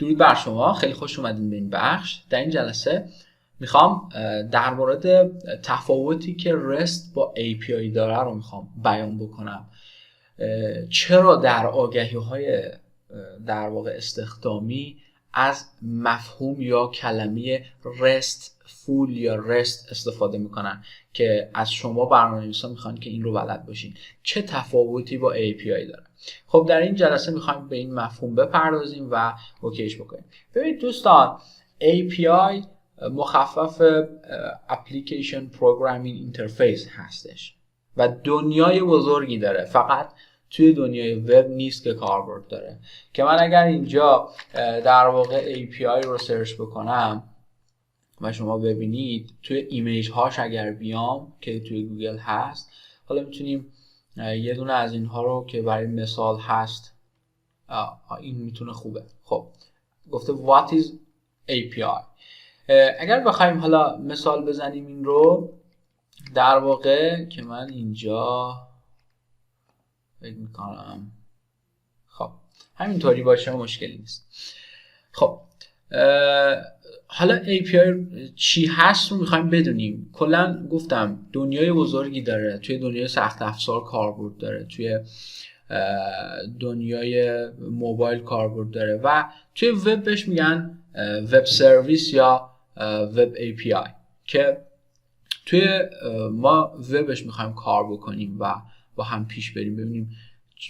درود بر شما، خیلی خوش اومدین به این بخش. در این جلسه میخوام در مورد تفاوتی که REST با API داره رو میخوام بیان بکنم. چرا در آگهی‌های در واقع استخدامی از مفهوم یا کلمه RESTful یا REST استفاده میکنن که از شما برنامه‌نویسا میخوان که این رو بلد باشین. چه تفاوتی با API داره؟ خب در این جلسه میخوایم به این مفهوم بپردازیم و اوکیش بکنیم. ببینید دوستان، API مخفف Application Programming Interface هستش و دنیای بزرگی داره، فقط توی دنیای وب نیست که کاربرد داره. که من اگر اینجا در واقع API رو سرچ بکنم و شما ببینید توی ایمیج هاش اگر بیام که توی گوگل هست، حالا میتونیم یه دونه از اینها رو که برای مثال هست، این میتونه خوبه. خب گفته what is API. اگر بخوایم حالا مثال بزنیم این رو، در واقع که من اینجا فکر میکنم خب همینطوری باشه مشکلی نیست. خب حالا API چی هست رو میخوایم بدونیم. کلا گفتم دنیای بزرگی داره، توی دنیای سخت افزار کاربرد داره، توی دنیای موبایل کاربرد داره و توی وب بهش میگن وب سرویس یا وب API که توی ما وبش میخوایم کار بکنیم و با هم پیش بریم ببینیم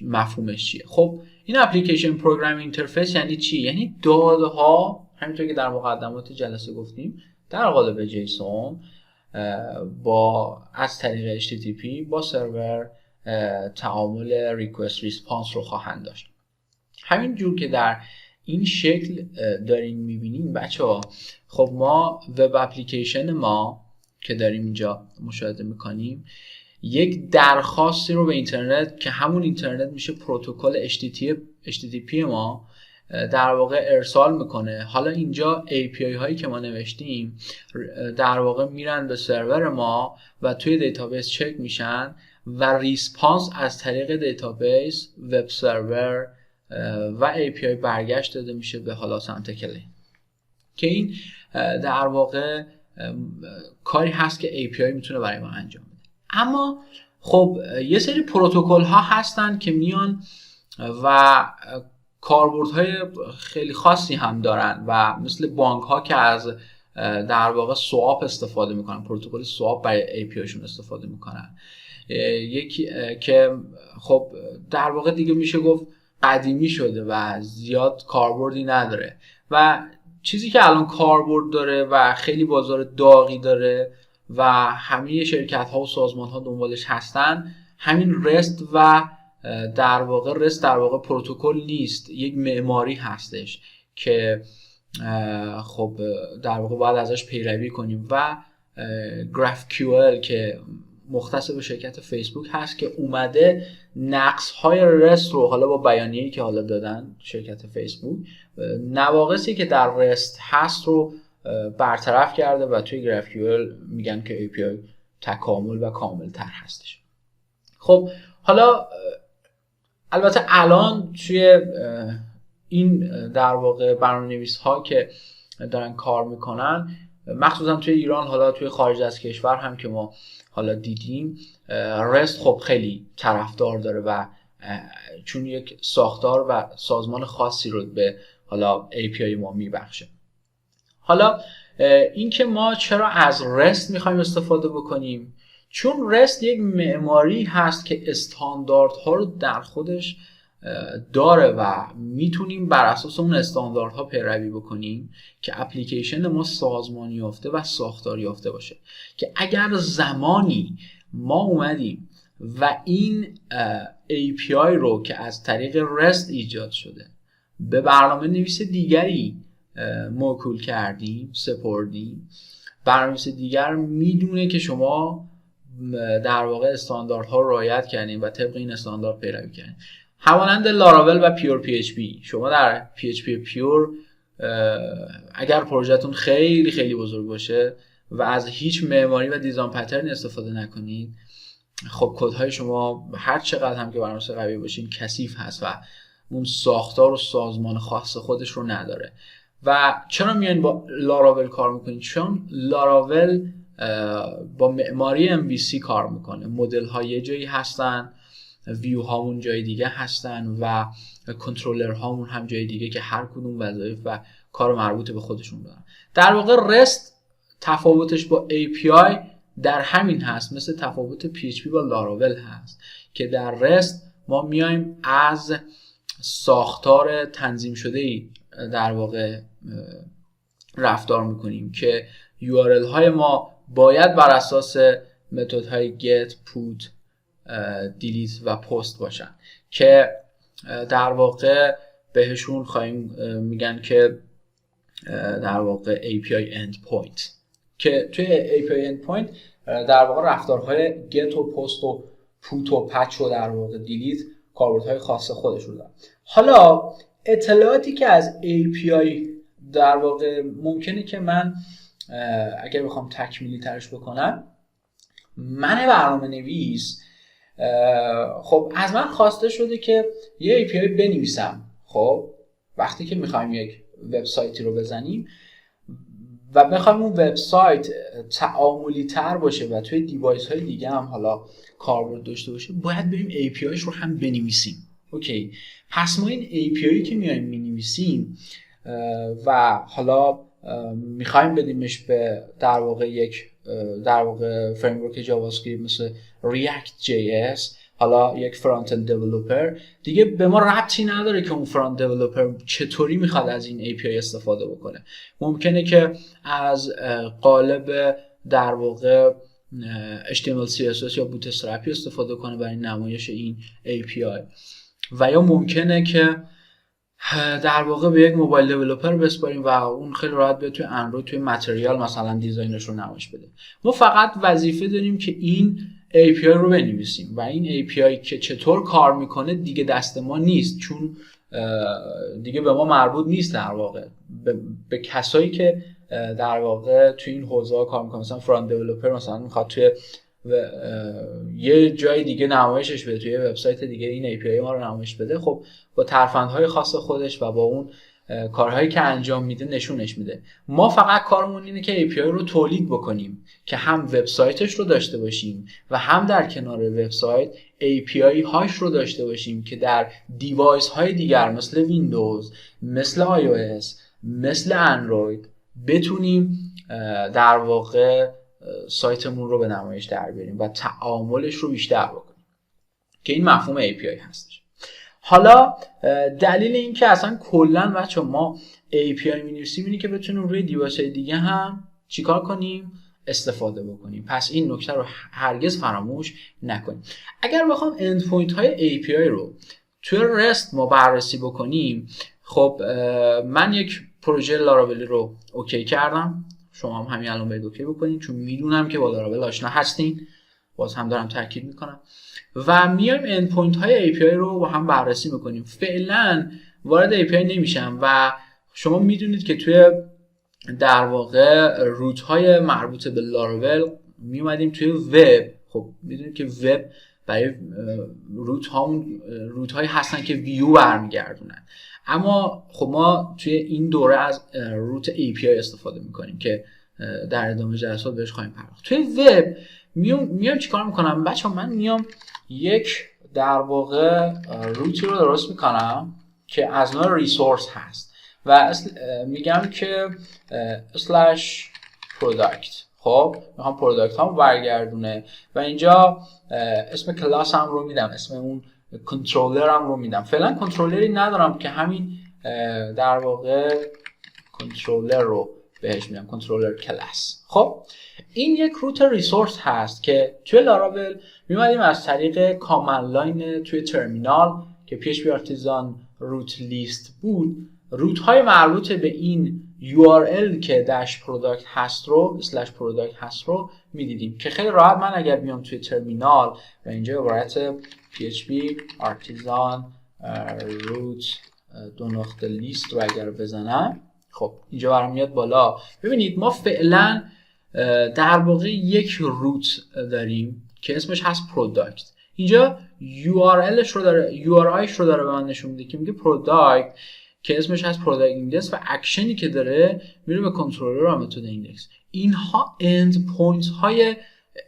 مفهومش چیه. خب این اپلیکیشن پروگرام اینترفیس یعنی چی؟ یعنی داده ها همینطور که در مقدمات جلسه گفتیم در قالب جیسون با از طریق HTTP با سرور تعامل ریکوست ریسپانس رو خواهند داشت. همین جور که در این شکل دارین میبینین بچه‌ها، خب ما وب اپلیکیشن ما که داریم اینجا مشاهده میکنیم یک درخواستی رو به اینترنت که همون اینترنت میشه پروتکل HTTP ما در واقع ارسال میکنه. حالا اینجا API هایی که ما نوشتیم در واقع میرن به سرور ما و توی دیتابیس چک میشن و ریسپانس از طریق دیتابیس وب سرور و API برگشت داده میشه به حالا سمت کلین. که این در واقع کاری هست که API میتونه برای ما انجام بده. اما خب یه سری پروتکل ها هستن که میان و کاربردهای خیلی خاصی هم دارن و مثل بانک ها که از در واقع سواب استفاده میکنن، پروتکل سواب برای API شون استفاده میکنن. یکی که خب در واقع دیگه میشه گفت قدیمی شده و زیاد کاربردی نداره و چیزی که الان کاربرد داره و خیلی بازار داغی داره و همه شرکت ها و سازمان ها دنبالش هستن همین رست و در واقع پروتکل نیست، یک معماری هستش که خب در واقع باید ازش پیروی کنیم و GraphQL که مختص به شرکت فیسبوک هست که اومده نقص های رست رو حالا با بیانیه‌ای که حالا دادن شرکت فیسبوک، نواقصی که در رست هست رو برطرف کرده و توی GraphQL میگن که API تکامل و کامل تر هستش. خب حالا البته الان توی این در واقع برنامه‌نویس ها که دارن کار میکنن مخصوصا توی ایران، حالا توی خارج از کشور هم که ما حالا دیدیم، رست خب خیلی طرفدار داره و چون یک ساختار و سازمان خاصی رو به حالا API ما میبخشه. حالا این که ما چرا از رست میخوایم استفاده بکنیم؟ چون رست یک معماری هست که استانداردها رو در خودش داره و میتونیم بر اساس اون استانداردها پیروی بکنیم که اپلیکیشن ما سازمانی یافته و ساختاری یافته باشه. که اگر زمانی ما اومدیم و این API رو که از طریق رست ایجاد شده به برنامه نویس دیگری موکول کردیم، سپردیم، برنامه نویس دیگر میدونه که شما در واقع استانداردها رو رعایت کردین و طبق این استاندارد پیروی کردین. همانند لاراول و پیور PHP، شما در PHP پیور اگر پروژهتون خیلی خیلی بزرگ باشه و از هیچ معماری و دیزاین پترن استفاده نکنید، خب کدهای شما هر چقدر هم که برنامه‌نویس قوی باشین کثیف هست و اون ساختار و سازمان خاص خودش رو نداره. و چرا میاین با لاراول کار میکنید؟ چون لاراول با معماری MVC کار میکنه. مدل ها یه جایی هستن، ویو هامون جای دیگه هستن و کنترلر هامون هم جای دیگه که هر کدوم وظایف و کار مربوط به خودشون دارن. در واقع رست تفاوتش با API در همین هست، مثل تفاوت PHP با لاراول هست که در رست ما میایم از ساختار تنظیم شده‌ای در واقع رفتار میکنیم که URL های ما باید بر اساس متدهای get, put, delete و post باشن که در واقع بهشون میگن که در واقع API endpoint، که توی API endpoint در واقع رفتارهای get و post و put و patch و در واقع delete کاربردهای خاص خودش رو دارن. حالا اطلاعاتی که از API در واقع ممکنه که من اگر بخوام تکمیلی ترش بکنم، من برنامه نویس خب از من خواسته شده که یه API بنویسم. خب وقتی که میخوایم یک وبسایتی رو بزنیم و بخوایم اون وبسایت تعاملی تر باشه و توی دیوایس های دیگه هم حالا کاربرد داشته باشه، باید بریم APIش رو هم بنویسیم. اوکی، پس ما این API که میایم مینویسیم و حالا میخوایم بدیمش به در واقع یک در واقع فریمورک جاوا اسکریپت مثل React.js، حالا یک فرانت اند دیولپر، دیگه به ما ربطی نداره که اون فرانت دیولپر چطوری میخواد از این API استفاده بکنه. ممکنه که از قالب در واقع HTML CSS یا بوتسترپی استفاده کنه برای نمایش این API، و یا ممکنه که در واقع به یک موبایل دیولپر بسپاریم و اون خیلی راحت بیاد توی اندروید توی متریال مثلا دیزاینش رو نمایش بده. ما فقط وظیفه داریم که این API رو بنویسیم و این API که چطور کار میکنه دیگه دست ما نیست، چون دیگه به ما مربوط نیست. در واقع به کسایی که در واقع توی این حوزه ها کار میکنن، مثلا فرانت دیولپر مثلا میخواد توی یه جای دیگه نمایشش بده، توی وبسایت دیگه این API ما رو نمایش بده، خب با ترفندهای خاص خودش و با اون کارهایی که انجام میده نشونش میده. ما فقط کارمون اینه که API رو تولید بکنیم که هم وبسایتش رو داشته باشیم و هم در کنار وبسایت API هاش رو داشته باشیم که در دیوایس های دیگر مثل ویندوز، مثل iOS، مثل اندروید بتونیم در واقع سایتمون رو به نمایش در بیاریم و تعاملش رو بیشتر بکنیم، که این مفهوم API هستش. حالا دلیل این که اصلا کلا بچه‌ها ما API می‌نویسیم اینه که بتونیم روی دیوایس‌های دیگه هم چیکار کنیم؟ استفاده بکنیم. پس این نکته رو هرگز فراموش نکنیم. اگر بخوام اندپوینت‌های API رو توی رست ما بررسی بکنیم، خب من یک پروژه لاراولی رو اوکی کردم، شما هم همین الان باید اوکی بکنین چون میدونم که با لاراول آشنا هستین، باز هم دارم تاکید میکنم، و میایم اندپوینت های API رو با هم بررسی میکنیم. فعلا وارد API نمیشم و شما میدونید که توی در واقع روت های مربوط به لاراول میومدیم توی وب. خب میدونید که وب برای روت هایی هستن که ویو برمیگردونن، اما خب ما توی این دوره از روت API استفاده میکنیم که در ادامه جلسات بهش خواهیم پرداخت. توی وب میام چیکار میکنم بچه‌ها؟ من میام یک در واقع روتی رو درست میکنم که از نوع ریسورس هست و میگم که /product. خب میخوام پروداکت هامو برگردونه و اینجا اسم کلاس هم رو میدم، اسم اون کنترلر هم رو میدم. فعلا کنترلری ندارم که همین در واقع کنترلر رو بهش میدم، کنترلر کلاس. خب این یک روت ریسورس هست که توی لاراول میمدیم از طریق کامند لاین توی ترمینال که PHP آرتیزان روت لیست بود، روت های مربوط به این URL که داش پروداکت هست رو /product هست رو میدیدیم که خیلی راحت من اگر بیام توی ترمینال و اینجا عبارت PHP آرتیزان روت لیست رو اگر بزنم، خب اینجا برام میاد بالا. ببینید ما فعلا در واقع یک روت داریم که اسمش هست پروداکت. اینجا URLش رو داره، URIش رو داره به من نشون میده که میگه پروداکت که اسمش هست پروداکت ایندکس و اکشنی که داره میره به کنترلر و متد ایندکس. اینها اند پوینت های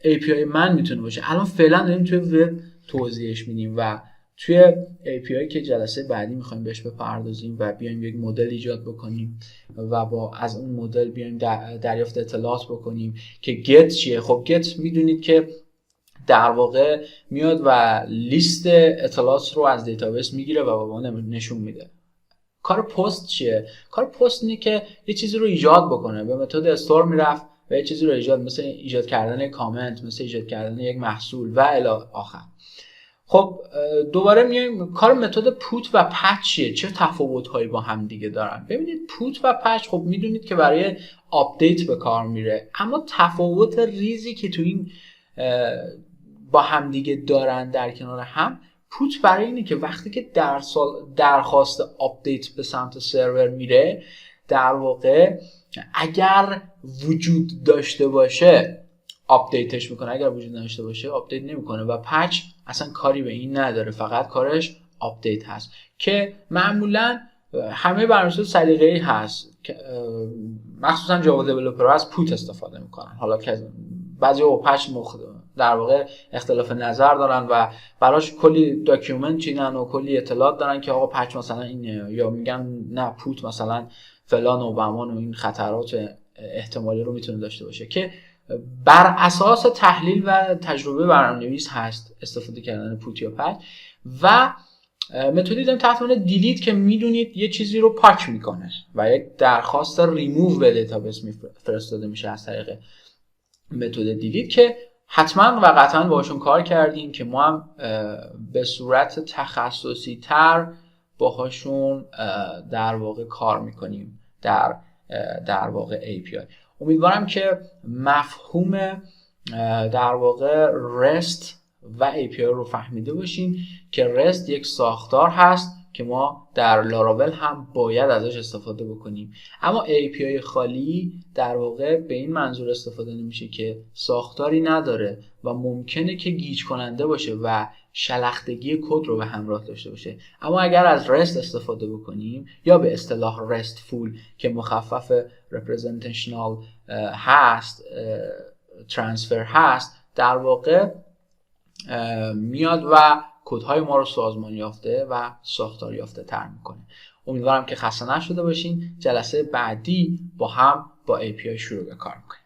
API من میتونه باشه. الان فعلا داریم توی وب توضیحش میدیم و توی API که جلسه بعدی میخوایم بهش بپردازیم و بیایم یک مدل ایجاد بکنیم و از اون مدل بیایم دریافت اطلاعات بکنیم که گت چیه. خب گت میدونید که در واقع میاد و لیست اطلاعات رو از دیتابیس میگیره و به ما نشون میده. کار پست چیه؟ کار پست اینه که یه چیزی رو ایجاد بکنه، به متد استور میرفت و یه چیزی رو ایجاد، مثل ایجاد کردن یک کامنت، مثل ایجاد کردن یک محصول و الی آخر. خب دوباره میایم کار متد پوت و پچ چیه؟ چه تفاوت‌هایی با هم دیگه دارن؟ ببینید پوت و پچ خب میدونید که برای آپدیت به کار میره، اما تفاوت ریزی که تو این با هم دیگه دارن در کنار هم، پوت برای اینه که وقتی که درخواست آپدیت به سمت سرور میره، در واقع اگر وجود داشته باشه آپدیتش میکنه، اگر وجود نداشته باشه آپدیت نمیکنه و پچ اصلا کاری به این نداره، فقط کارش آپدیت هست که معمولا همه برنامه‌نویسا سلیقه‌ای هست که مخصوصا جاوا دیولپر از پوت استفاده میکنن. حالا که بعضی با پچ در واقع اختلاف نظر دارن و براش کلی داکیومنت چیدن و کلی اطلاعات دارن که آقا پچ مثلا اینه، یا میگن نه پوت مثلا فلان و بهمان و این خطرات احتمالی رو میتونه داشته باشه، که بر اساس تحلیل و تجربه برنامه‌نویس هست استفاده کردن پوت یا پچ. و متدی داریم تحت عنوان دیلیت که میدونید یه چیزی رو پاک میکنه و یک درخواست ریموو به دیتابیس فرستاده میشه از طریق متد دیلیت که حتما و قطعا باشون کار کردیم که ما هم به صورت تخصصی تر باهاشون در واقع کار میکنیم در واقع API. امیدوارم که مفهوم در واقع REST و API رو فهمیده باشین که REST یک ساختار هست که ما در لاراول هم باید ازش استفاده بکنیم، اما API خالی در واقع به این منظور استفاده نمیشه که ساختاری نداره و ممکنه که گیج کننده باشه و شلختگی کد رو به همراه داشته باشه. اما اگر از REST استفاده بکنیم یا به اصطلاح RESTful که مخفف representational هست، ترانسفر هست، در واقع میاد و کدهای ما رو سازمان یافته و ساختار یافته تر میکنه. امیدوارم که خسته نشده باشین. جلسه بعدی با هم با API شروع به کار میکنیم.